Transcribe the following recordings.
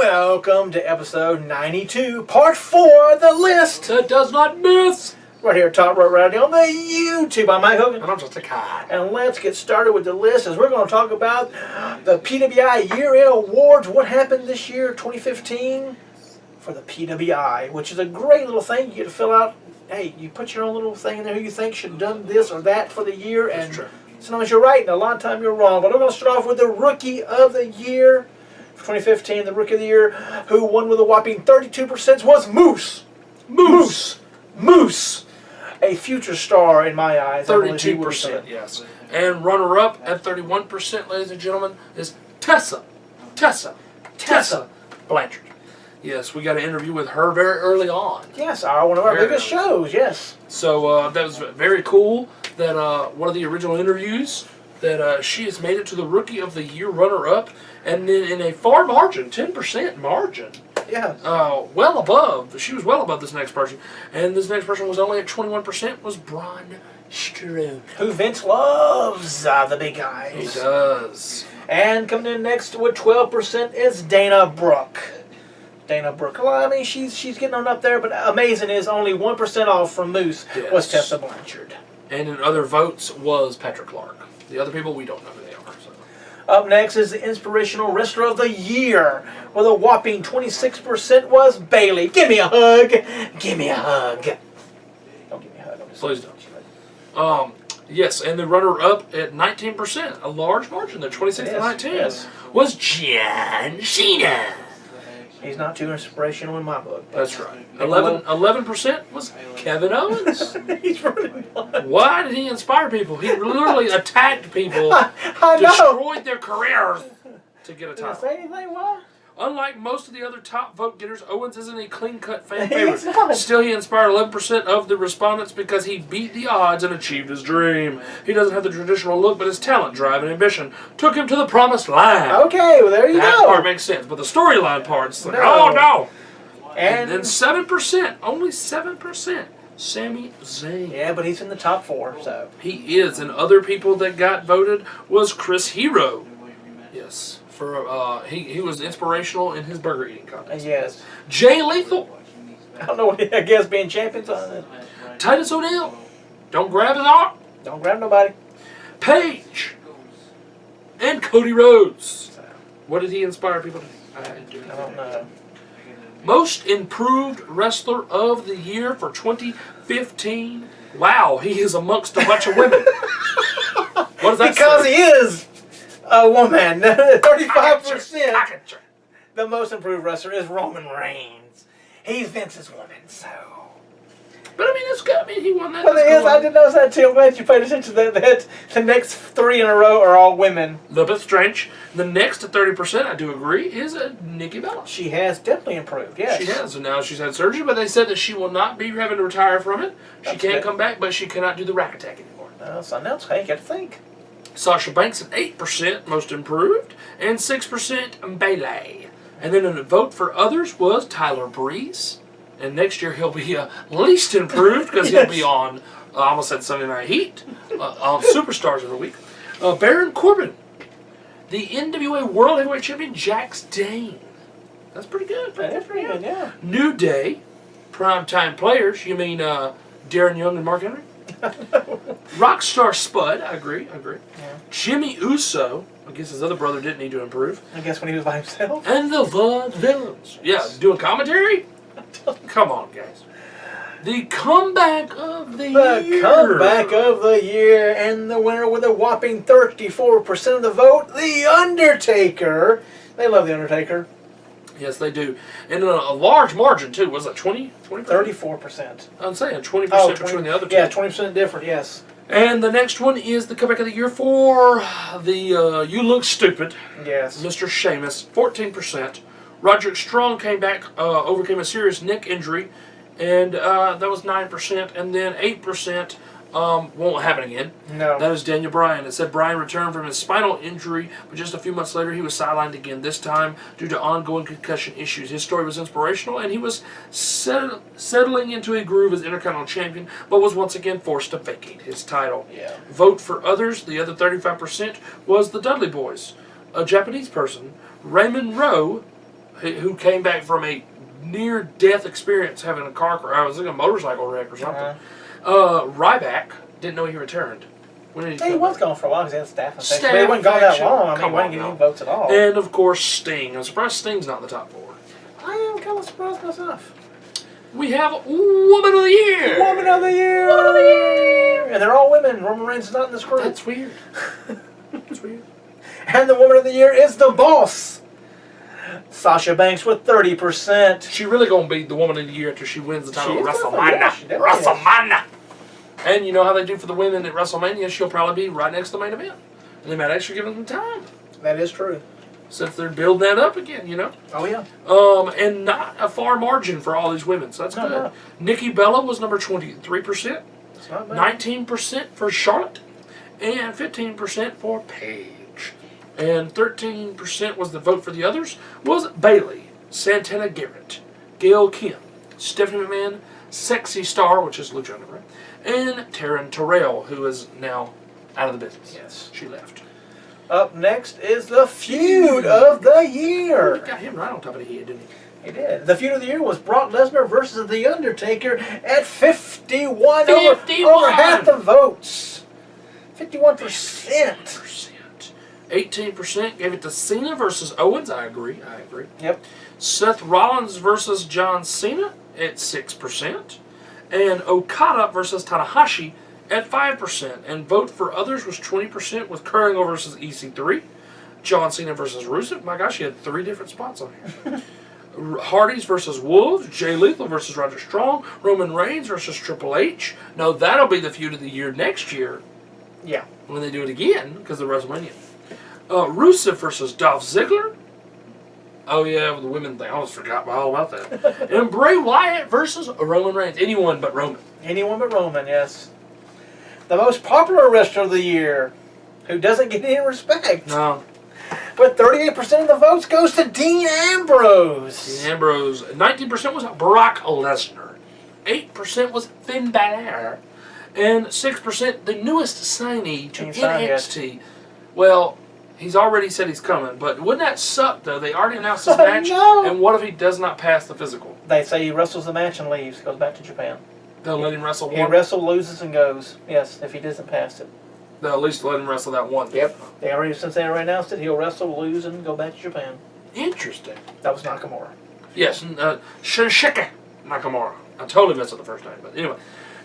Welcome to episode 92, part 4 of the list. That does not miss. Right here at Top Rope Radio on the YouTube. I'm Mike Hogan. And I'm just a cat. And let's get started with the list as we're going to talk about the PWI year-end awards. What happened this year, 2015, for the PWI, which is a great little thing. You get to fill out, hey, you put your own little thing in there who you think should have done this or that for the year. That's and true. sometimes you're right and a lot of time you're wrong. But we're going to start off with the Rookie of the Year. 2015, the Rookie of the Year, who won with a whopping 32% was Moose. A future star in my eyes. 32%, yes. And runner-up at 31%, ladies and gentlemen, is Tessa Blanchard. Yes, we got an interview with her very early on. Yes, one of our biggest shows, yes. So that was very cool that one of the original interviews that she has made it to the Rookie of the Year runner-up, and then in a far margin, 10% margin. Yeah. Well above. She was well above this next person. And this next person was only at 21%, was Braun Strowman. Who Vince loves, the big guys. He does. And coming in next with 12% is Dana Brooke. Well, I mean, she's getting on up there, but amazing is only 1% off from Moose was Tessa Blanchard. And in other votes was Patrick Clark. The other people, we don't know who they are. So. Up next is the Inspirational Wrestler of the Year. With a whopping 26% was Bailey. Give me a hug. Give me a hug. Don't give me a hug. Please don't. Yes, and the runner-up at 19%, a large margin there, 26 to 19, was John Cena. He's not too inspirational in my book. That's right. 11% was Kevin Owens. He's running on. Why did he inspire people? He literally attacked people, I destroyed their careers to get a Did I title. say anything? Why? Unlike most of the other top vote getters, Owens isn't a clean-cut fan He's favorite. not. Still, he inspired 11% of the respondents because he beat the odds and achieved his dream. He doesn't have the traditional look, but his talent, drive, and ambition took him to the promised land. Okay, well, there you That go. part makes sense, but the storyline part's like, No. oh no! And then 7%, only 7%, Sami Zayn. yeah, but he's in the top 4, so. He is, and other people that got voted was Chris Hero. Yes, for he was inspirational in his burger eating contest. Yes. Jay Lethal, I don't know what I guess being champions on it. Titus O'Neil, don't grab his arm, Don't grab nobody. Paige, and Cody Rhodes. What did he inspire people to do? I don't know. Most Improved Wrestler of the Year for 2015. Wow, he is amongst a bunch of women. What does that Because say? he is a woman. 35%. The most improved wrestler is Roman Reigns. He's Vince's woman, so. But I mean, it's good. I mean, he won that. Well, That's it is. cool. I didn't notice that too. I'm glad you paid attention to that. The next 3 in a row are all women. A little bit strange. The next to 30%, I do agree, is Nikki Bella. She has definitely improved, yes. She has, and now she's had surgery, but they said that she will not be having to retire from it. She That's can good. come back, but she cannot do the rack attack anymore. Something else. Hey, you got to think. Sasha Banks at 8%, most improved, and 6% Bayley. And then in the vote for others was Tyler Breeze. And next year he'll be least improved because he'll be on, I almost said Sunday Night Heat, on Superstars every week. Baron Corbin, the NWA World Heavyweight Champion Jax Dane. That's pretty good. That's pretty good, yeah. New Day, primetime players. You mean Darren Young and Mark Henry? Rockstar Spud, I agree. Yeah. Jimmy Uso, I guess his other brother didn't need to improve. I guess when he was by himself. And the Vaughn Villains. Yeah, doing commentary? Come on, guys. The comeback of the year. The comeback of the year, and the winner with a whopping 34% of the vote, The Undertaker. They love The Undertaker. Yes, they do. And a large margin, too. Was it 20%? 34%. I'm saying 20% between the other two. Yeah, 20% different, yes. And the next one is the comeback of the year for the You Look Stupid. Yes. Mr. Sheamus, 14%. Roderick Strong came back, overcame a serious neck injury, and that was 9%. And then 8% won't happen again. No. That is Daniel Bryan. It said Bryan returned from his spinal injury, but just a few months later he was sidelined again, this time due to ongoing concussion issues. His story was inspirational, and he was settling into a groove as Intercontinental Champion, but was once again forced to vacate his title. Yeah. Vote for others, the other 35%, was the Dudley Boys. A Japanese person, Raymond Rowe, who came back from a near-death experience having a car crash. I was in a motorcycle wreck or something. Ryback didn't know he returned. When did He was gone for a while because he had staph infection. Staph But he wasn't gone that infection. long. I mean, Come he wasn't on getting now. any votes at all. And, of course, Sting. I'm surprised Sting's not in the top 4. I am kind of surprised myself. We have Woman of the Year. Woman of the Year! Woman of the Year! And they're all women. Roman Reigns is not in this group. That's weird. That's weird. And the Woman of the Year is the boss. Sasha Banks with 30%. She really gonna be the Woman of the Year after she wins the title She at is definitely, yeah, she WrestleMania. definitely is. WrestleMania. And you know how they do for the women at WrestleMania? She'll probably be right next to the main event. And they might actually give them time. That is true. Since they're building that up again, you know? Oh, yeah. And not a far margin for all these women, so that's No, good. no. Nikki Bella was number 23%, It's not bad. 19% for Charlotte, and 15% for Paige. And 13% was the vote for the others, was Bayley, Santana Garrett, Gail Kim, Stephanie McMahon, Sexy Star, which is Lucha Underground, and Taryn Terrell, who is now out of the business. Yes. She left. Up next is the Feud of the He Year. got him right on top of the head, didn't he? He did. The Feud of the Year was Brock Lesnar versus The Undertaker at 51. 51. Over half the votes. 51%. 18% gave it to Cena versus Owens. I agree. Yep. Seth Rollins versus John Cena at 6%. And Okada versus Tanahashi at 5%. And vote for others was 20% with Kurt Angle versus EC3. John Cena versus Rusev. My gosh, he had 3 different spots on here. Hardys versus Wolves. Jay Lethal versus Roger Strong. Roman Reigns versus Triple H. No, that'll be the Feud of the Year next year Yeah. when they do it again because of WrestleMania. Rusev versus Dolph Ziggler. Oh yeah, with the women thing. I almost forgot all about that. And Bray Wyatt versus Roman Reigns. Anyone but Roman. Anyone but Roman, yes. The most popular wrestler of the year, who doesn't get any respect. No. But 38% of the votes goes to Dean Ambrose. Ambrose. 19% was Brock Lesnar. 8% was Finn Balor. And 6% the newest signee to Ain't signed yet. NXT. Well, he's already said he's coming, but wouldn't that suck though? They already announced his match. No. And what if he does not pass the physical? They say he wrestles the match and leaves, goes back to Japan. They'll let him wrestle He one. wrestles, loses, and goes. Yes, if he doesn't pass it. They'll at least let him wrestle that one. They already, since they already announced it, he'll wrestle, lose, and go back to Japan. Interesting. That was Nakamura. Yes, Shinsuke Nakamura. I totally messed up the first name, but anyway.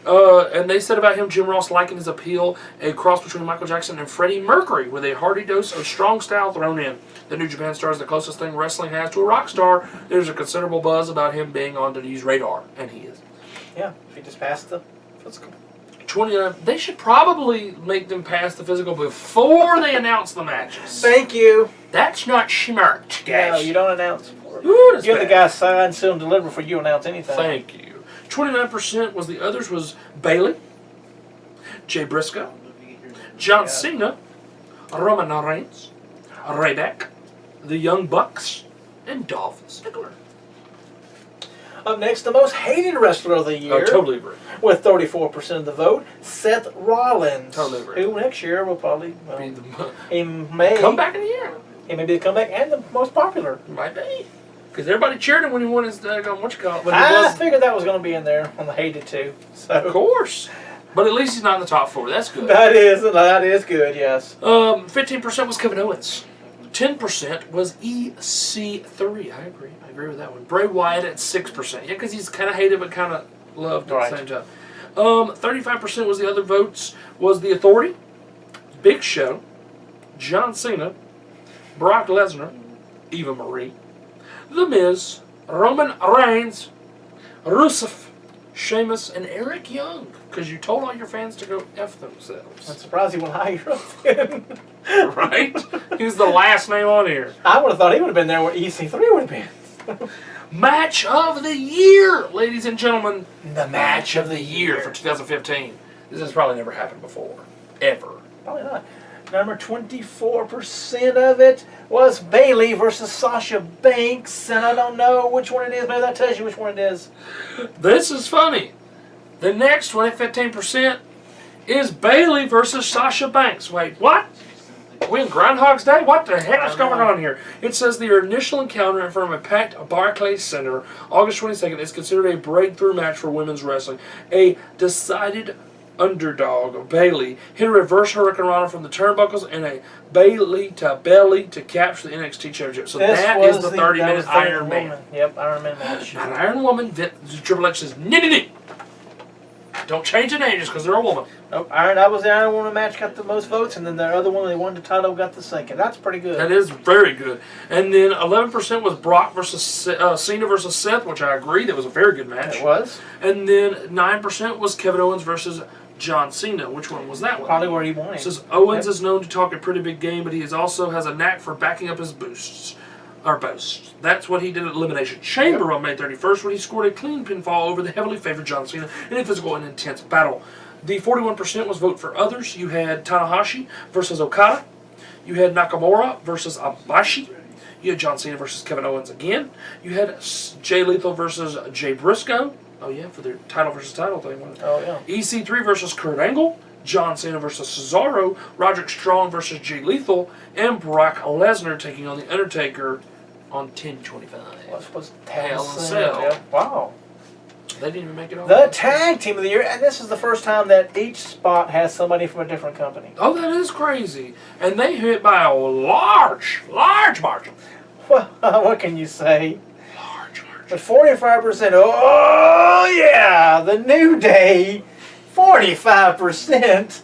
And they said about him, Jim Ross likened his appeal a cross between Michael Jackson and Freddie Mercury with a hearty dose of strong style thrown in. The New Japan star is the closest thing wrestling has to a rock star. There's a considerable buzz about him being on WWE's radar, and he is. Yeah, if he just passed the physical. 29. They should probably make them pass the physical before they announce the matches. Thank you. That's not smart, guys. No, you don't announce for it. Ooh, that's You're the bad. guy signed, seal, and deliver before you announce anything. Thank you. 29% was the others was Bayley, Jay Briscoe, John Cena, Roman Reigns, Ryback, the Young Bucks, and Dolph Ziggler. Up next, the most hated wrestler of the year. I totally agree. With 34% of the vote, Seth Rollins. Totally agree. Who next year will probably, well, Be the he may comeback of the year. He may be the comeback and the most popular. Might be. Because everybody cheered him when he won his when he I was. figured that was going to be in there on the hated too. Of So course. But at least he's not in the top 4. That's good. that is good. Yes. 15% was Kevin Owens. 10% was EC3. I agree with that one. Bray Wyatt at 6%. Yeah, because he's kind of hated but kind of loved at the same time. 35% was the other votes. Was The Authority, Big Show, John Cena, Brock Lesnar, Eva Marie, The Miz, Roman Reigns, Rusev, Sheamus, and Eric Young. Because you told all your fans to go F themselves. I'm surprised he went higher up then. Right? He was the last name on here. I would have thought he would have been there where EC3 would have been. Match of the year, ladies and gentlemen. The Match of the year for 2015. This has probably never happened before. Ever. Probably not. Number 24% of it was Bayley versus Sasha Banks, and I don't know which one it is. Maybe that tells you which one it is. This is funny. The next one at 15% is Bayley versus Sasha Banks. Wait, what? We in Groundhog's Day? What the heck is going on here? It says their initial encounter in front of a packed Barclays Center, August 22nd, is considered a breakthrough match for women's wrestling. A decided underdog, Bayley, hit a reverse Hurricane Rana from the turnbuckles and a Bayley to belly to capture the NXT Championship. So that is the 30-minute Iron Man. Yep, Iron Man match. Not Iron Woman. Triple H says, no. Don't change the name just because they're a woman. Nope, that was the Iron Woman match, got the most votes, and then the other one, they won the title, got the second. That's pretty good. That is very good. And then 11% was Brock versus Cena versus Seth, which I agree. That was a very good match. It was. And then 9% was Kevin Owens versus John Cena. Which one was that one? Probably where he won. It says Owens is known to talk a pretty big game, but he also has a knack for backing up his boasts. That's what he did at Elimination Chamber on May 31st, when he scored a clean pinfall over the heavily favored John Cena in a physical and intense battle. The 41% was vote for others. You had Tanahashi versus Okada. You had Nakamura versus Abashi. You had John Cena versus Kevin Owens again. You had Jay Lethal versus Jay Briscoe. Oh yeah, for their title versus title thing. Oh yeah. EC3 versus Kurt Angle. John Cena versus Cesaro. Roderick Strong versus Jay Lethal. And Brock Lesnar taking on The Undertaker on 10/25. Was Hell in a Cell. Yeah. Wow. They didn't even make it all. The Tag Team of the Year, and this is the first time that each spot has somebody from a different company. Oh, that is crazy. And they hit by a large margin. Well, what can you say? Large margin. But 45%, oh yeah, the New Day, 45%.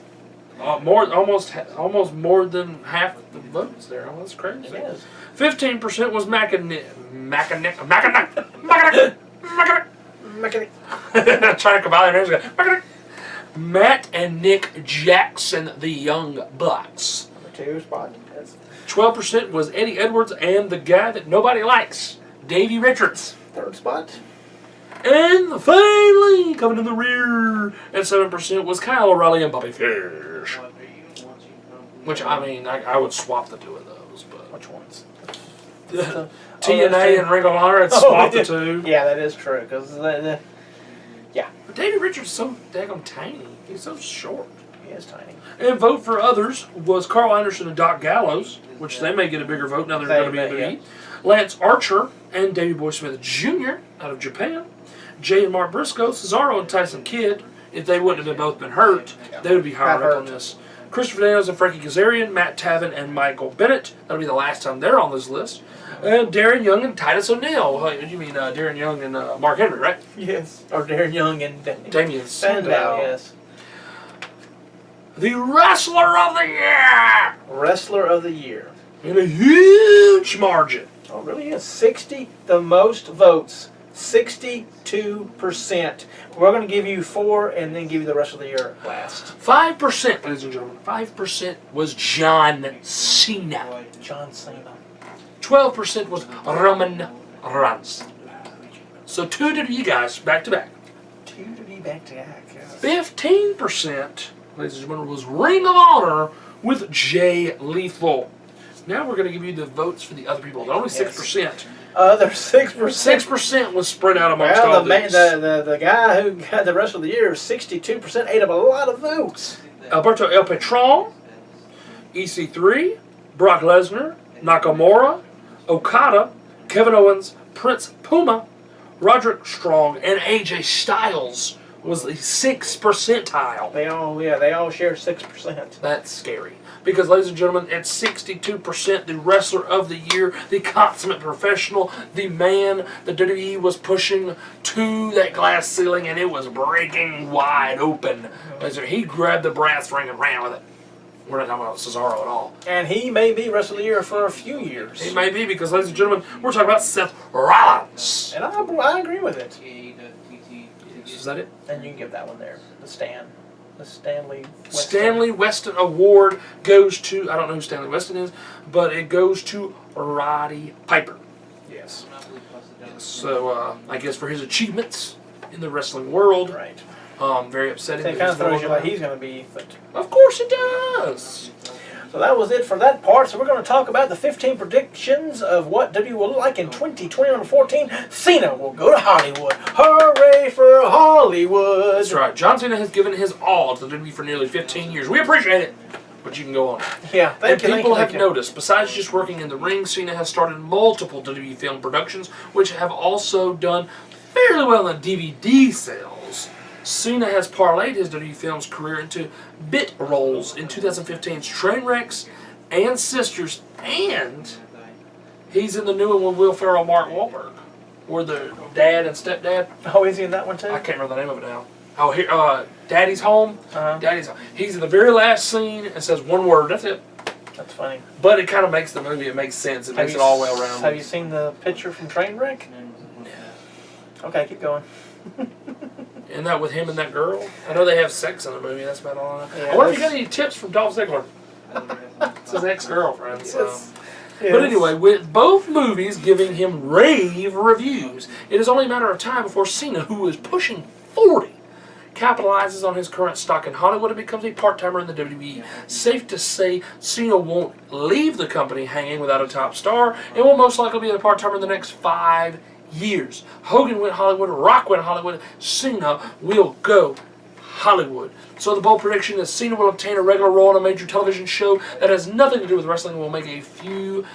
Almost more than half the votes there. Oh, that's crazy. It is. 15% was trying to combine their names. Matt and Nick Jackson, the Young Bucks. Number 2 spot. Yes. 12% was Eddie Edwards and the guy that nobody likes, Davey Richards. 3rd spot. And finally, coming in the rear, at 7% was Kyle O'Reilly and Bobby Fish. Which, I mean, I would swap the two of those. But Which ones? TNA and Ring of Honor, I'd swap the two. Yeah, that is true. Because yeah. But Davey Richards is so daggone tiny. He's so short. He is tiny. And vote for others was Carl Anderson and Doc Gallows, which they may get a bigger vote now they're going to be in the WWE. Lance Archer and Davey Boy Smith Jr. out of Japan. Jay and Mark Briscoe, Cesaro and Tyson Kidd. If they wouldn't have both been hurt, they would be higher up on this. Christopher Daniels and Frankie Kazarian, Matt Taven and Michael Bennett. That'll be the last time they're on this list. And Darren Young and Titus O'Neil. You mean Darren Young and Mark Henry, right? Yes. Or Darren Young and Damian Sandow. Yes. The Wrestler of the Year! Wrestler of the Year. In a huge margin. Oh, really is. 60, the most votes. 62%. We're going to give you 4 and then give you the rest of the year last. 5%, ladies and gentlemen. 5% was John Cena. John Cena. 12% was Roman Reigns. So 2 to you guys, back to back. 2 to be back to back. Yes. 15%, ladies and gentlemen, was Ring of Honor with Jay Lethal. Now we're going to give you the votes for the other people. They're only 6%. Other 6%. 6% was spread out amongst well, all these. The guy who got the rest of the year, 62%, ate up a lot of votes. Alberto El Patron, EC3, Brock Lesnar, Nakamura, Okada, Kevin Owens, Prince Puma, Roderick Strong, and AJ Styles was the 6th percentile. They all share 6%. That's scary. Because, ladies and gentlemen, at 62%, the Wrestler of the Year, the consummate professional, the man the WWE was pushing to that glass ceiling, and it was breaking wide open. He grabbed the brass ring and ran with it. We're not talking about Cesaro at all. And he may be Wrestler of the Year for a few years. He may be, because, ladies and gentlemen, we're talking about Seth Rollins. And I agree with it. Is that it? And you can give that one there. The Stanley Weston. Stanley Weston Award goes to, I don't know who Stanley Weston is, but it goes to Roddy Piper. Yes. So, I guess for his achievements in the wrestling world. Right. Very upsetting. It kind of throws you like he's going to be. But of course it does. So that was it for that part. So we're going to talk about the 15 predictions of what WWE will look like in 2014. Cena will go to Hollywood. Hooray for Hollywood. That's right. John Cena has given his all to WWE for nearly 15 years. We appreciate it. But you can go on. Yeah, And thank people have you. noticed, besides just working in the ring, Cena has started multiple WWE film productions, which have also done fairly well in DVD sales. Cena has parlayed his WWE Films career into bit roles in 2015's Trainwrecks and Sisters, and he's in the new one with Will Ferrell and Mark Wahlberg, where the dad and stepdad. Oh, is he in that one too? I can't remember the name of it now. Oh, here, Daddy's Home. Daddy's Home. He's in the very last scene and says one word. That's it. That's funny. But it kind of makes the movie. It makes sense. It makes it all well rounded. Have you seen the picture from Trainwreck? No. Okay, keep going. Isn't that with him and that girl? I know they have sex in the movie. That's about all I know. Yeah, I wonder if you got any tips from Dolph Ziggler. It's his ex-girlfriend. So. Yes. But anyway, with both movies giving him rave reviews, it is only a matter of time before Cena, who is pushing 40, capitalizes on his current stock in Hollywood and becomes a part-timer in the WWE. Safe to say, Cena won't leave the company hanging without a top star and will most likely be a part-timer in the next 5 years. Hogan went Hollywood, Rock went Hollywood, Cena will go Hollywood. So the bold prediction is Cena will obtain a regular role on a major television show that has nothing to do with wrestling and will make a few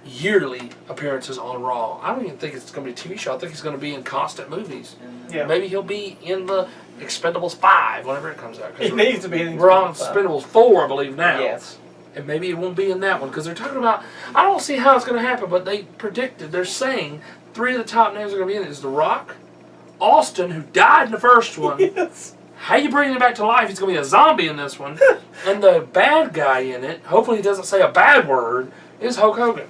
yearly appearances on Raw. I don't even think it's going to be a TV show. I think he's going to be in constant movies. Yeah. Maybe he'll be in the Expendables 5 whenever it comes out. He needs to be in We're on Expendables 4, I believe, now. Yes. And maybe it won't be in that one because they're talking about, I don't see how it's going to happen, but they predicted, they're saying 3 of the top names are going to be in it. Is The Rock, Austin, who died in the first one. Yes. How you bring him back to life? He's going to be a zombie in this one. And the bad guy in it, hopefully he doesn't say a bad word, is Hulk Hogan.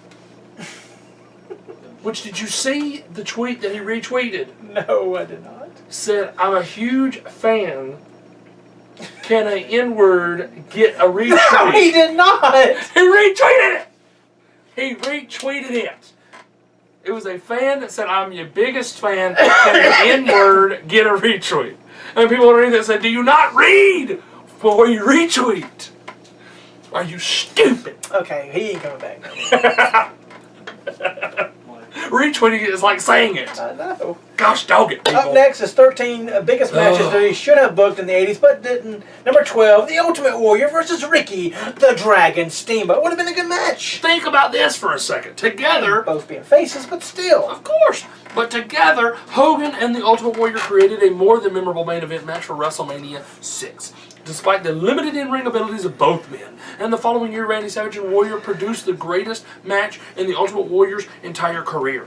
Which, did you see the tweet that he retweeted? No, I did not. Said, I'm a huge fan. Can an N-word get a retweet? No, he did not! He retweeted it! He retweeted it. It was a fan that said, I'm your biggest fan. Can an N-word get a retweet? And people underneath it said, do you not read before you retweet? Are you stupid? Okay, he ain't coming back. Retweeting it is like saying it. I know. Gosh dog it, people. Up next is 13 biggest matches that he should have booked in the 80s, but didn't. Number 12, The Ultimate Warrior versus Ricky the Dragon Steamboat. Would have been a good match. Think about this for a second. Together, Both being faces, but still. of course, but together, Hogan and the Ultimate Warrior created a more than memorable main event match for WrestleMania 6. Despite the limited in-ring abilities of both men, and the following year, Randy Savage and Warrior produced the greatest match in the Ultimate Warrior's entire career.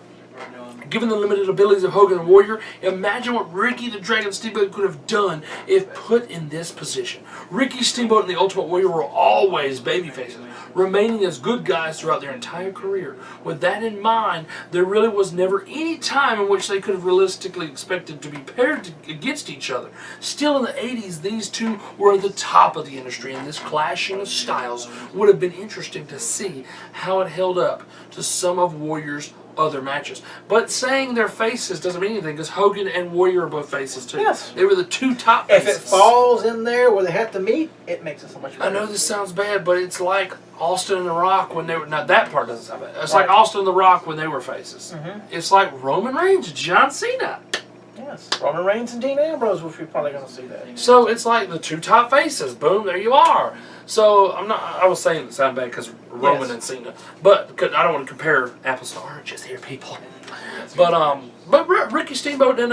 Given the limited abilities of Hogan and Warrior, imagine what Ricky the Dragon Steamboat could have done if put in this position. Ricky Steamboat and the Ultimate Warrior were always babyfaces, remaining as good guys throughout their entire career. With that in mind, there really was never any time in which they could have realistically expected to be paired against each other. Still in the 80s, these two were at the top of the industry, and this clashing of styles would have been interesting to see how it held up to some of Warrior's other matches. But saying their faces doesn't mean anything because Hogan and Warrior are both faces too. Yes. They were the two top If faces. it falls in there where they have to meet, it makes it so much better. I know this sounds bad, but it's like Austin and The Rock when they were... Now, that part doesn't sound bad. It's Right. like Austin and The Rock when they were faces. Mm-hmm. It's like Roman Reigns and John Cena. Yes. Roman Reigns and Dean Ambrose, which we're probably going to see that. So it's like the two top faces. Boom, there you are. So I'm not... I was saying it sounded bad because Roman Yes. and Cena. But 'cause I don't want to compare apples to oranges here, people. But Ricky Steamboat and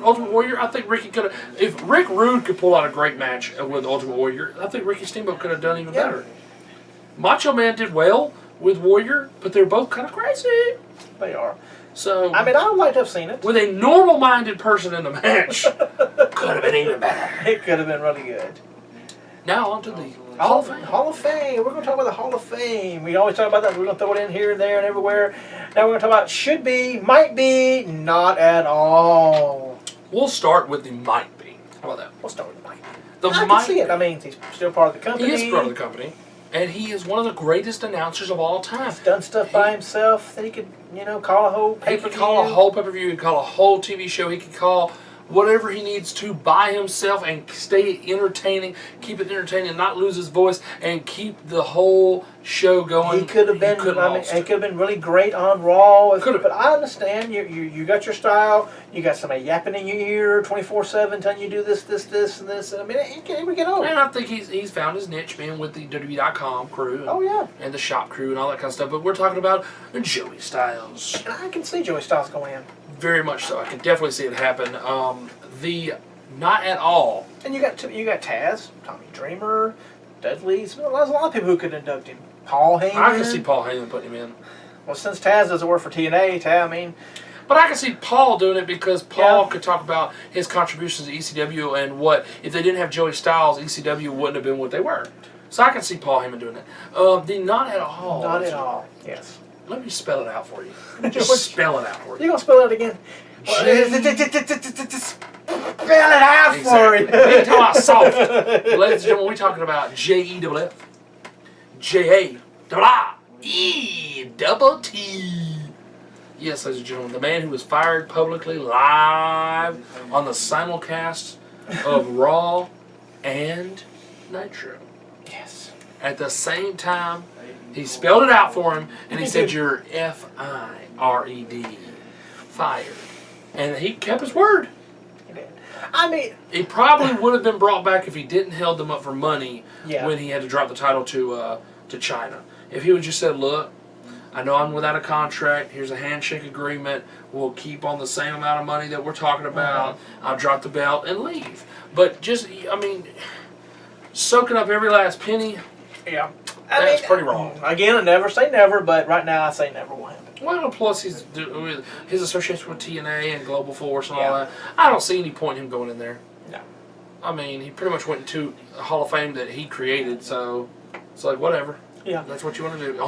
Ultimate Warrior, I think Ricky could have... If Rick Rude could pull out a great match with Ultimate Warrior, I think Ricky Steamboat could have done even Yeah. better. Macho Man did well with Warrior, but they're both kind of crazy. They are. So, I mean, I would like to have seen it. with a normal-minded person in the match, could have been even better. It could have been really good. Now on to the Hall of Fame. Hall of Fame. We're going to talk about the Hall of Fame. We always talk about that. We're going to throw it in here and there and everywhere. Now we're going to talk about should be, might be, not at all. We'll start with the might be. How about that? We'll start with the might be. The I might can see it. I mean, he's still part of the company. He is part of the company, and he is one of the greatest announcers of all time. He's done stuff by himself that he could, call a whole He pay-per-view. could call a whole pay-per-view, he could call a whole TV show, he could call whatever he needs to by himself and stay entertaining, keep it entertaining, and not lose his voice, and keep the whole show going. He could have been. It could have been really great on Raw. Could have. But I understand you got your style. You got somebody yapping in your ear 24/7, telling you do this, and this. I mean, it can never get old. And I think he's found his niche being with the WWE.com crew. And the shop crew and all that kind of stuff. But we're talking about Joey Styles. And I can see Joey Styles going in. Very much so. I can definitely see it happen. The not at all. And you got Taz, Tommy Dreamer, Dudley. There's a lot of people who could induct him. Paul Heyman. I can see Paul Heyman putting him in. Well, since Taz doesn't work for TNA, I mean. But I can see Paul doing it because Paul could talk about his contributions to ECW and what, if they didn't have Joey Styles, ECW wouldn't have been what they were. So I can see Paul Heyman doing it. The not at all. Not at all, yes. Let me spell it out for you. Just spell it out for you. You're going to spell it again? Spell it out for you. Ain't talking about soft. Ladies and gentlemen, we're talking about JEWF, JAEET. Yes, ladies and gentlemen, the man who was fired publicly live on the simulcast of Raw and Nitro. Yes. At the same time, he spelled it out for him, and he said, "You're F-I-R-E-D, fired." And he kept his word. He did. I mean, he probably would have been brought back if he didn't held them up for money when he had to drop the title to China. If he would just said, "Look, I know I'm without a contract. Here's a handshake agreement. We'll keep on the same amount of money that we're talking about. I'll drop the belt and leave." But just, I mean, soaking up every last penny. Yeah. That's pretty wrong. Again, I never say never, but right now I say never will happen. Well, plus his association with TNA and Global Force and all that. I don't see any point in him going in there. No. I mean, he pretty much went into a Hall of Fame that he created, so it's like, whatever. Yeah. That's what you want to do.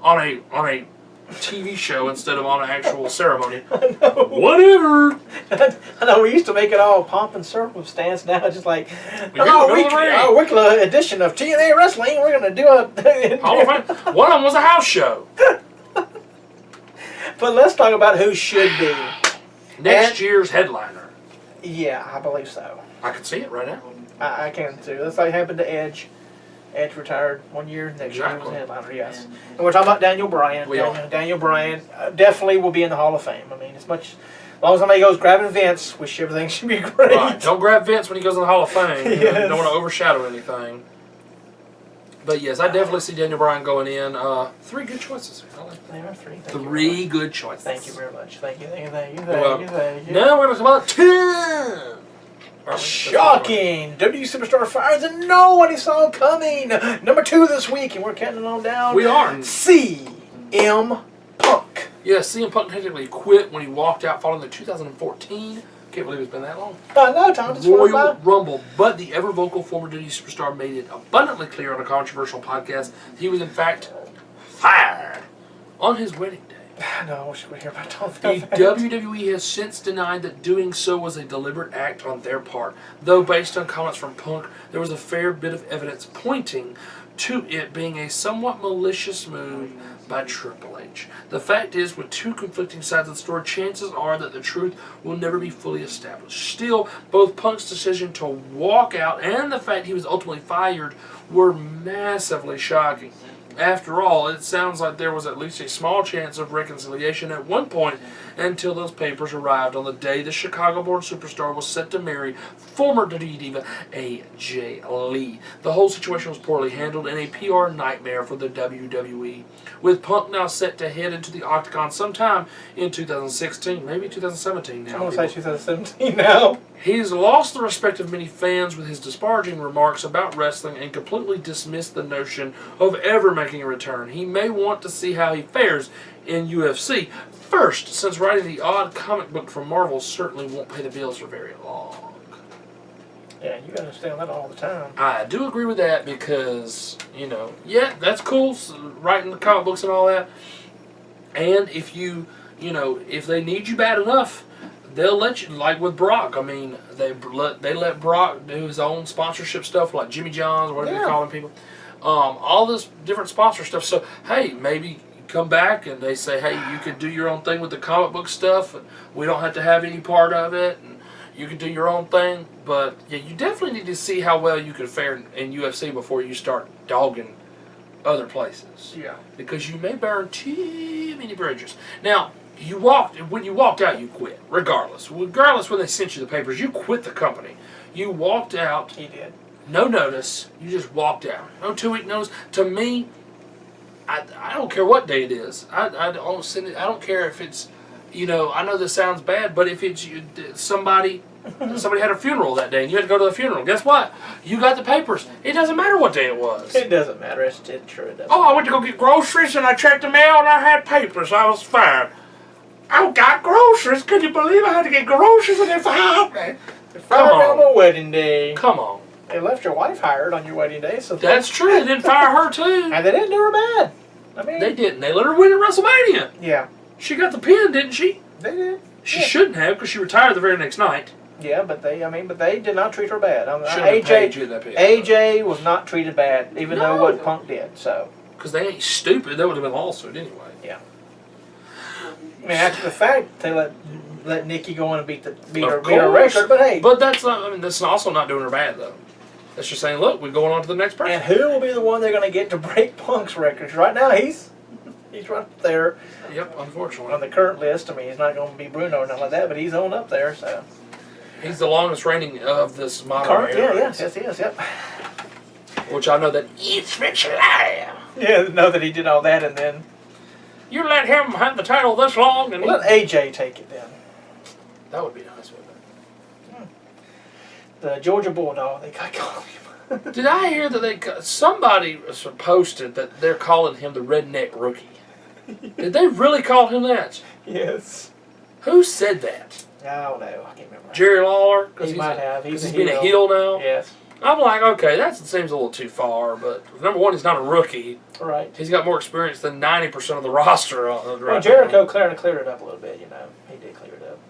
On a TV show instead of on an actual ceremony. I know. Whatever. I know, we used to make it all pomp and circumstance. Now it's just like, weekly edition of TNA Wrestling. We're going to do a Hall of Fame. One of them was a house show. But let's talk about who should be. Next year's headliner. Yeah, I believe so. I can see it right now. I can too. That's like happened to Edge. Edge retired 1 year. Next year he was a headliner, yes. And we're talking about Daniel Bryan. Daniel Bryan definitely will be in the Hall of Fame. I mean, as long as somebody goes grabbing Vince, which everything should be great. Right. Don't grab Vince when he goes in the Hall of Fame. You don't want to overshadow anything. But yes, I definitely see Daniel Bryan going in. 3 good choices. There are 3. Three good choices. Thank you very much. Thank you. Now we're going to talk about 10. Shocking! WWE superstar fires and nobody saw coming. Number 2 this week, and we're counting on down. We are. CM Punk. Yeah, CM Punk technically quit when he walked out following the 2014. Can't believe it's been that long. I know, Tom. Royal Rumble, but the ever-vocal former WWE superstar made it abundantly clear on a controversial podcast he was in fact fired on his wedding day. No, I wish we could hear about that. The WWE has since denied that doing so was a deliberate act on their part, though based on comments from Punk, there was a fair bit of evidence pointing to it being a somewhat malicious move by Triple H. The fact is, with 2 conflicting sides of the story, chances are that the truth will never be fully established. Still, both Punk's decision to walk out and the fact he was ultimately fired were massively shocking. After all, it sounds like there was at least a small chance of reconciliation at one point until those papers arrived on the day the Chicago-born superstar was set to marry former WWE diva AJ Lee. The whole situation was poorly handled and a PR nightmare for the WWE, with Punk now set to head into the Octagon sometime in 2016, maybe 2017 now. I want to say 2017 now. He's lost the respect of many fans with his disparaging remarks about wrestling and completely dismissed the notion of ever making a return. He may want to see how he fares in UFC first, since writing the odd comic book from Marvel certainly won't pay the bills for very long. Yeah, you understand that all the time. I do agree with that because, yeah, that's cool, writing the comic books and all that. And if if they need you bad enough, they'll let you, like with Brock. I mean, they let Brock do his own sponsorship stuff, like Jimmy John's, or whatever they're calling people. All this different sponsor stuff. So, hey, maybe you come back and they say, hey, you could do your own thing with the comic book stuff, and we don't have to have any part of it. And, You could do your own thing, but yeah, you definitely need to see how well you could fare in UFC before you start dogging other places. Yeah. Because you may burn too many bridges. Now, when you walked out, you quit. Regardless when they sent you the papers, you quit the company. You walked out. He did. No notice. You just walked out. No 2-week notice. To me, I don't care what day it is. I don't send it. I don't care if it's, I know this sounds bad, but if it's somebody had a funeral that day and you had to go to the funeral, guess what? You got the papers. It doesn't matter what day it was. It doesn't matter. It's true. It doesn't. Oh, I went to go get groceries and I checked the mail and I had papers. I was fine. I got groceries. Can you believe I had to get groceries and they fired me? They fired me on my wedding day. Come on. They left your wife hired on your wedding day, so that's true. They didn't fire her too. And they didn't do her bad. I mean, they didn't. They let her win at WrestleMania. Yeah. She got the pin, didn't she? They did. She shouldn't have, because she retired the very next night. Yeah, but they did not treat her bad. AJ was not treated bad, even though what Punk did. So. Because they ain't stupid. That would have been a lawsuit anyway. Yeah. I mean, after the fact, they let Nikki go in and beat her record. But hey. But that's not. I mean, that's also not doing her bad though. That's just saying, look, we're going on to the next person. And who will be the one they're going to get to break Punk's records? Right now, he's right there. Yep, unfortunately. On the current list, I mean, he's not going to be Bruno or nothing like that, but he's on up there. So. He's the longest reigning of this modern era. Yes, he is. Yep. Which I know that it's Rich Lamb. Yeah, know that he did all that, and then you let him have the title this long, and let AJ take it then. That would be nice, wouldn't it? The Georgia Bulldog, they call him. Did I hear that somebody posted that they're calling him the Redneck Rookie? Did they really call him that? Yes. Who said that? I don't know. I can't remember. Jerry Lawler? He might have. He's been a heel now? Yes. I'm like, okay, that seems a little too far, but number one, he's not a rookie. Right. He's got more experience than 90% of the roster. Well, Jericho cleared it up a little bit, He did clear it up.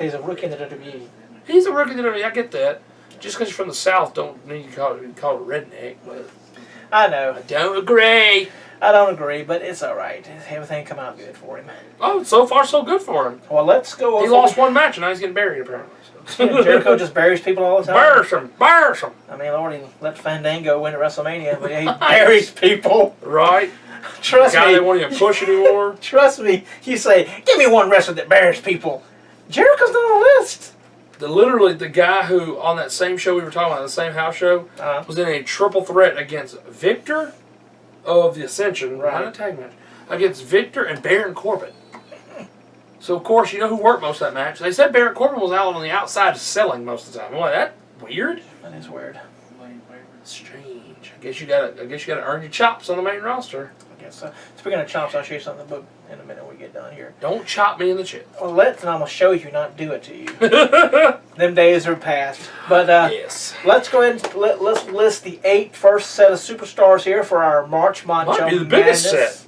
He's a rookie in the WWE. He's a rookie in the WWE, I get that. Just because you're from the South don't mean you call it redneck. But I know. I don't agree. I don't agree, but it's all right. Everything come out good for him. Oh, so far so good for him. Well, let's go. He lost one match and now he's getting buried apparently. Yeah, Jericho just buries people all the time. Buries them. I mean, Lord, he let Fandango win at WrestleMania, but he buries people. Right. Trust me. They won't even push anymore. Trust me. You say, give me one wrestler that buries people. Jericho's not on the list. Literally, the guy who, on that same show we were talking about, the same house show, was in a triple threat against Victor of the Ascension, not a tag match, against Victor and Baron Corbin. So, of course, you know who worked most of that match? They said Baron Corbin was out on the outside selling most of the time. I'm like, that weird? That is weird. Strange. I guess you gotta earn your chops on the main roster. I guess so. Speaking of chops, I'll show you something in the book in a minute when we get done here. Don't chop me in the chip. Well, and I'm gonna show you, not do it to you. Them days are past. But yes. Let's go ahead and let's list the 8 first set of superstars here for our March Macho Might be the biggest set.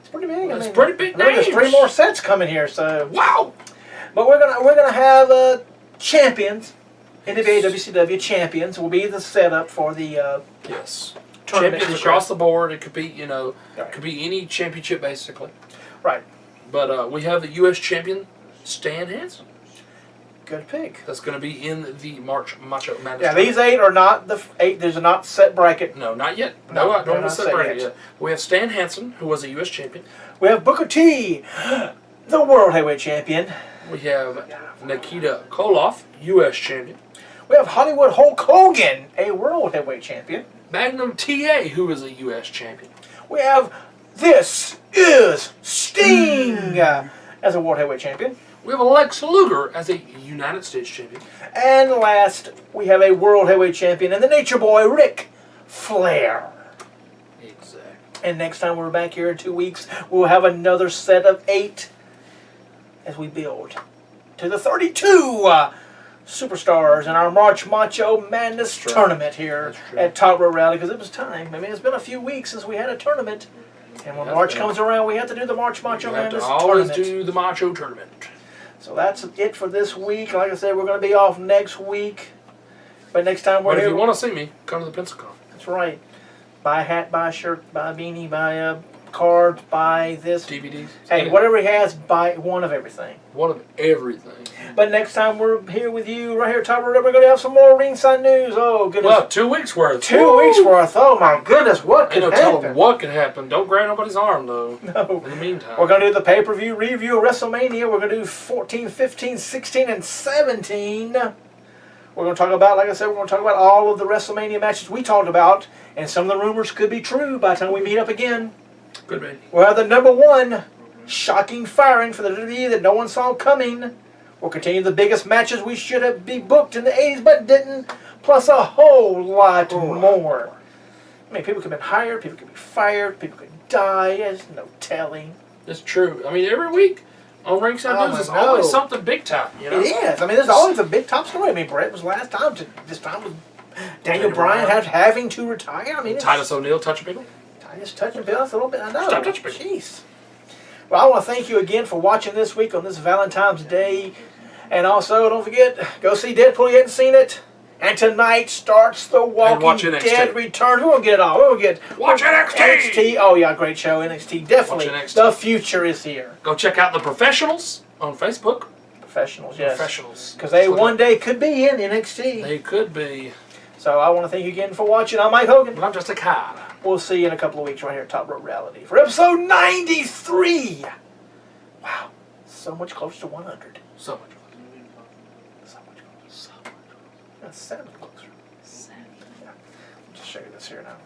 It's pretty big. It's pretty big names. There's 3 more sets coming here, so wow. But we're gonna have champions. NWA WCW champions will be the setup for the yes. tournament. Champions across the board. It could be could be any championship basically. Right. But we have the U.S. champion Stan Hansen. Good pick. That's going to be in the March Macho Madness. Yeah, these 8 are not the 8. There's a not set bracket. No, not yet. No, I don't have a set bracket yet. yet. We have Stan Hansen, who was a U.S. champion. We have Booker T, the World Heavyweight Champion. We have Nikita Koloff, U.S. champion. We have Hollywood Hulk Hogan, a World Heavyweight Champion. Magnum T.A., who is a U.S. champion. We have This Is Sting as a World Heavyweight Champion. We have Lex Luger as a United States champion. And last, we have a World Heavyweight Champion and the Nature Boy, Ric Flair. Exactly. And next time we're back here in 2 weeks, we'll have another set of 8 as we build to the 32 superstars in our March Macho Madness tournament here at Top Row Rally, because it was time. I mean, it's been a few weeks since we had a tournament. And when March comes around, we have to do the March Macho Madness tournament. Always do the Macho tournament. So that's it for this week. Like I said, we're going to be off next week. But next time we're here... But if you want to see me, come to the Pensacon. That's right. Buy a hat, buy a shirt, buy a beanie, buy a cards, buy this. DVDs. Hey, whatever he has, buy one of everything. One of everything. But next time we're here with you, right here at Top Road, we're going to have some more ringside news. Oh, goodness. Well, 2 weeks worth. 2 weeks worth. Oh, my goodness. What could Ain't no telling happen? what can happen. Don't grab nobody's arm, though. No. In the meantime. We're going to do the pay-per-view review of WrestleMania. We're going to do 14, 15, 16, and 17. We're going to talk about, like I said, we're going to talk about all of the WrestleMania matches we talked about. And some of the rumors could be true by the time we meet up again. Could be. We'll have the number one shocking firing for the WWE that no one saw coming. We'll continue the biggest matches we should have be booked in the 80s but didn't. Plus a whole lot more. I mean, people could have been hired, people could be fired, people could die. There's no telling. It's true. I mean, every week on Ringside News is always something big time. You know? It is. I mean, there's always a big top story. I mean, Brett was last time. This time was Daniel Bryan having to retire. I mean, Titus O'Neil touching people. Titus touching people a little bit. I know. Stop touching people. Jeez. Well, I want to thank you again for watching this week on this Valentine's Day. And also, don't forget, go see Deadpool. You haven't seen it. And tonight starts The Walking Dead Return. We're going to get it all. We're going to get... Watch NXT! Oh, yeah, great show. NXT. Definitely. Watch NXT. The future is here. Go check out The Professionals on Facebook. Professionals, yes. Professionals. Because they one day could be in NXT. They could be. So I want to thank you again for watching. I'm Mike Hogan. But I'm just a card. We'll see you in a couple of weeks right here at Top Rope Reality for episode 93. Wow. So much closer to 100. So much. So much closer. So much closer. That's 7 closer. 7. Yeah. I'll just show you this here now.